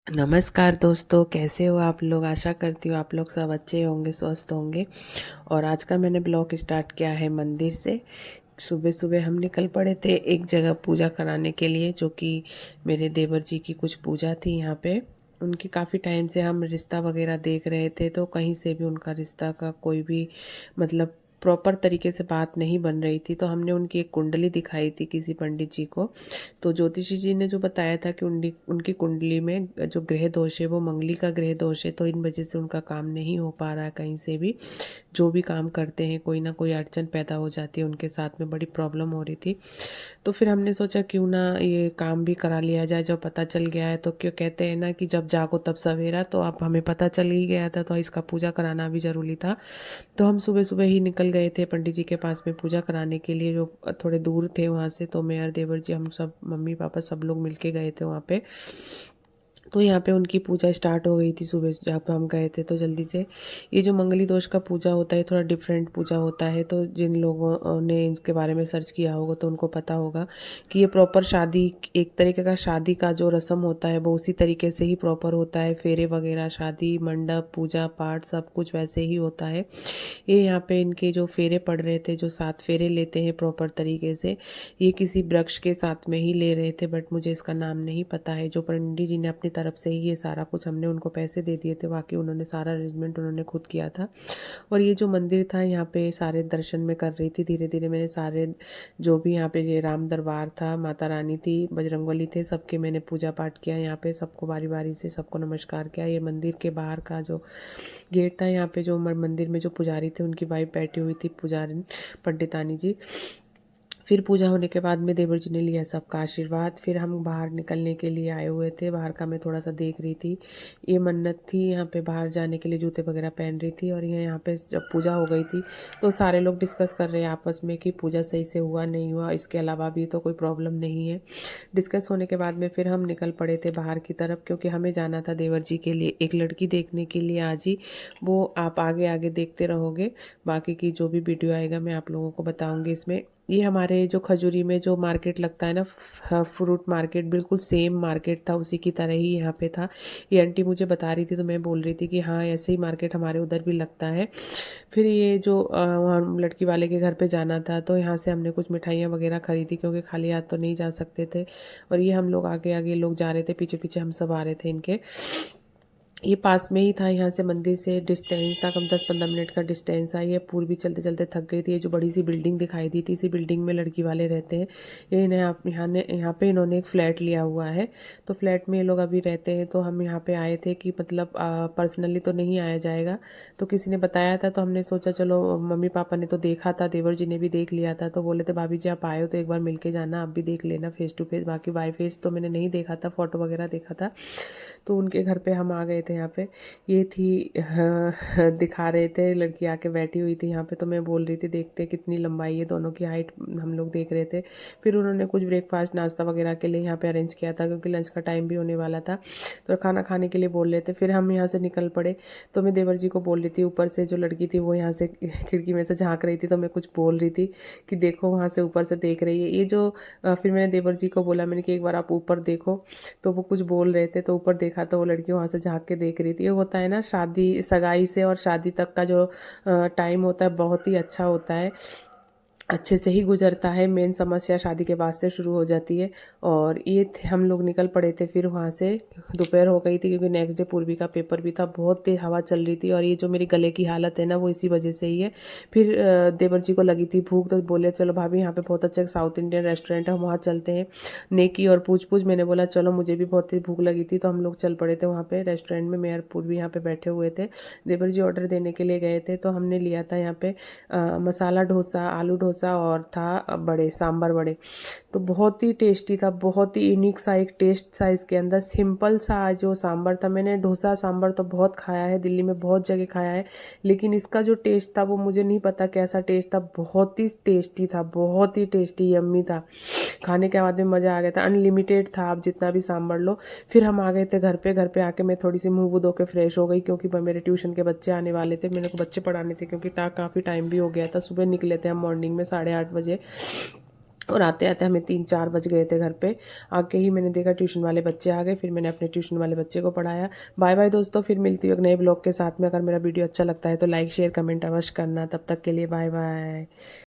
नमस्कार दोस्तों, कैसे हो आप लोग। आशा करती हूँ आप लोग सब अच्छे होंगे, स्वस्थ होंगे। और आज का मैंने ब्लॉग स्टार्ट किया है मंदिर से। सुबह सुबह हम निकल पड़े थे एक जगह पूजा कराने के लिए, जो कि मेरे देवर जी की कुछ पूजा थी यहाँ पे। उनकी काफ़ी टाइम से हम रिश्ता वगैरह देख रहे थे, तो कहीं से भी उनका रिश्ता का कोई भी मतलब प्रॉपर तरीके से बात नहीं बन रही थी। तो हमने उनकी एक कुंडली दिखाई थी किसी पंडित जी को। तो ज्योतिषी जी ने जो बताया था कि उनकी कुंडली में जो ग्रह दोष है वो मंगली का ग्रह दोष है, तो इन वजह से उनका काम नहीं हो पा रहा है कहीं से भी। जो भी काम करते हैं कोई ना कोई अड़चन पैदा हो जाती है, उनके साथ में बड़ी प्रॉब्लम हो रही थी। तो फिर हमने सोचा क्यों ना ये काम भी करा लिया जाए। जब पता चल गया है तो क्यों कहते हैं ना कि जब जागो तब सवेरा, तो अब हमें पता चल ही गया था, तो इसका पूजा कराना भी ज़रूरी था। तो हम सुबह सुबह ही निकल गए थे पंडित जी के पास में पूजा कराने के लिए, जो थोड़े दूर थे वहाँ से। तो मैं और देवर जी, हम सब मम्मी पापा सब लोग मिलके गए थे वहाँ पे। तो यहाँ पे उनकी पूजा स्टार्ट हो गई थी सुबह जहाँ पे हम गए थे, तो जल्दी से। ये जो मंगली दोष का पूजा होता है थोड़ा डिफरेंट पूजा होता है, तो जिन लोगों ने इसके बारे में सर्च किया होगा तो उनको पता होगा कि ये प्रॉपर शादी, एक तरीके का शादी का जो रस्म होता है वो उसी तरीके से ही प्रॉपर होता है। फेरे वगैरह, शादी मंडप, पूजा पाठ सब कुछ वैसे ही होता है। ये यहाँ पे इनके जो फेरे पड़ रहे थे, जो 7 फेरे लेते हैं प्रॉपर तरीके से, ये किसी वृक्ष के साथ में ही ले रहे थे, बट मुझे इसका नाम नहीं पता है। जो पंडित जी ने अपनी तरफ से ही ये सारा कुछ, हमने उनको पैसे दे दिए थे, बाकी उन्होंने सारा अरेंजमेंट उन्होंने खुद किया था। और ये जो मंदिर था यहाँ पे सारे दर्शन में कर रही थी, धीरे धीरे मैंने सारे जो भी यहाँ पे ये राम दरबार था, माता रानी थी, बजरंगबली थे, सबके मैंने पूजा पाठ किया यहाँ पे। सबको बारी बारी से सबको नमस्कार किया। ये मंदिर के बाहर का जो गेट था, यहाँ पे जो मंदिर में जो पुजारी थे उनकी वाइफ बैठी हुई थी, पुजारी पंडितानी जी। फिर पूजा होने के बाद में देवर जी ने लिया सबका आशीर्वाद। फिर हम बाहर निकलने के लिए आए हुए थे, बाहर का मैं थोड़ा सा देख रही थी। ये मन्नत थी यहाँ पे, बाहर जाने के लिए जूते वगैरह पहन रही थी। और ये यहाँ पे जब पूजा हो गई थी तो सारे लोग डिस्कस कर रहे हैं आपस में कि पूजा सही से हुआ नहीं हुआ, इसके अलावा भी तो कोई प्रॉब्लम नहीं है। डिस्कस होने के बाद में फिर हम निकल पड़े थे बाहर की तरफ, क्योंकि हमें जाना था देवर जी के लिए एक लड़की देखने के लिए आज ही। वो आप आगे आगे देखते रहोगे, बाकी की जो भी वीडियो आएगा मैं आप लोगों को बताऊंगी इसमें। ये हमारे जो खजूरी में जो मार्केट लगता है ना, फ्रूट मार्केट, बिल्कुल सेम मार्केट था, उसी की तरह ही यहाँ पे था। ये आंटी मुझे बता रही थी तो मैं बोल रही थी कि हाँ ऐसे ही मार्केट हमारे उधर भी लगता है। फिर ये जो वहाँ लड़की वाले के घर पे जाना था, तो यहाँ से हमने कुछ मिठाइयाँ वगैरह खरीदी, क्योंकि खाली हाथ तो नहीं जा सकते थे। और ये हम लोग आगे आगे लोग जा रहे थे, पीछे पीछे हम सब आ रहे थे इनके। ये पास में ही था, यहाँ से मंदिर से डिस्टेंस था कम 10-15 मिनट का डिस्टेंस है। ये पूर्वी चलते चलते थक गई थी। ये जो बड़ी सी बिल्डिंग दिखाई दी थी, इसी बिल्डिंग में लड़की वाले रहते हैं। ये इन्हें यहाँ पे इन्होंने एक फ़्लैट लिया हुआ है, तो फ्लैट में ये लोग अभी रहते हैं। तो हम यहाँ पे आए थे कि मतलब पर्सनली तो नहीं आया जाएगा, तो किसी ने बताया था, तो हमने सोचा चलो, मम्मी पापा ने तो देखा था, देवर जी ने भी देख लिया था, तो बोले थे भाभी जी आप आए हो तो एक बार मिल के जाना, आप भी देख लेना फेस टू फेस। बाकी बाई फेस तो मैंने नहीं देखा था, फ़ोटो वगैरह देखा था। तो उनके घर पे हम आ गए थे यहाँ पे। ये थी दिखा रहे थे, लड़की आके बैठी हुई थी यहाँ पे, तो मैं बोल रही थी देखते कितनी लंबाई है दोनों की हाइट, हम लोग देख रहे थे। फिर उन्होंने कुछ ब्रेकफास्ट नाश्ता वगैरह के लिए यहाँ पे अरेंज किया था, क्योंकि लंच का टाइम भी होने वाला था, तो खाना खाने के लिए बोल रहे थे। फिर हम यहाँ से निकल पड़े। तो मैं देवर जी को बोल रही थी, ऊपर से जो लड़की थी वो यहाँ से खिड़की में से झाँक रही थी, तो मैं कुछ बोल रही थी कि देखो वहाँ से ऊपर से देख रही है ये जो। फिर मैंने देवर जी को बोला, मैंने कि एक बार आप ऊपर देखो। तो वो कुछ बोल रहे थे, तो ऊपर देखा तो वो लड़की वहाँ से झाँक के देख रही थी। ये होता है ना, शादी सगाई से और शादी तक का जो टाइम होता है बहुत ही अच्छा होता है, अच्छे से ही गुजरता है। मेन समस्या शादी के बाद से शुरू हो जाती है। और ये थे, हम लोग निकल पड़े थे फिर वहाँ से। दोपहर हो गई थी, क्योंकि नेक्स्ट डे पूर्वी का पेपर भी था। बहुत तेज हवा चल रही थी, और ये जो मेरी गले की हालत है ना वो इसी वजह से ही है। फिर देवर जी को लगी थी भूख, तो बोले चलो भाभी यहाँ पे बहुत अच्छा साउथ इंडियन रेस्टोरेंट है, हम वहाँ चलते हैं। नेकी और पूछ पूछ, मैंने बोला चलो, मुझे भी बहुत तेज भूख लगी थी, तो हम लोग चल पड़े थे वहाँ पे रेस्टोरेंट में। मैं और पूर्वी यहाँ पे बैठे हुए थे, देवर जी ऑर्डर देने के लिए गए थे। तो हमने लिया था यहाँ पे मसाला डोसा, आलू डोसा, और था बड़े सांभर बड़े। तो बहुत ही टेस्टी था, बहुत ही यूनिक सा एक टेस्ट था इसके अंदर। सिंपल सा जो सांभर था, मैंने डोसा सांभर तो बहुत खाया है, दिल्ली में बहुत जगह खाया है, लेकिन इसका जो टेस्ट था वो मुझे नहीं पता कैसा टेस्ट था। बहुत ही टेस्टी था, बहुत ही टेस्टी यम्मी था। खाने के बाद में मज़ा आ गया था, अनलिमिटेड था, आप जितना भी सांभर लो। फिर हम आ गए थे घर पे। घर पे आके मैं थोड़ी सी मुंह धो के फ्रेश हो गई, क्योंकि मेरे ट्यूशन के बच्चे आने वाले थे, मेरे को बच्चे पढ़ाने थे, क्योंकि काफ़ी टाइम भी हो गया था। सुबह निकले थे हम मॉर्निंग में 8:30 बजे। और आते आते हमें 3-4 बज गए थे घर पे। आके ही मैंने देखा ट्यूशन वाले बच्चे आ गए, फिर मैंने अपने ट्यूशन वाले बच्चे को पढ़ाया। बाय बाय दोस्तों, फिर मिलती हूँ एक नए ब्लॉग के साथ में। अगर मेरा वीडियो अच्छा लगता है तो लाइक शेयर कमेंट अवश्य करना। तब तक के लिए बाय बाय।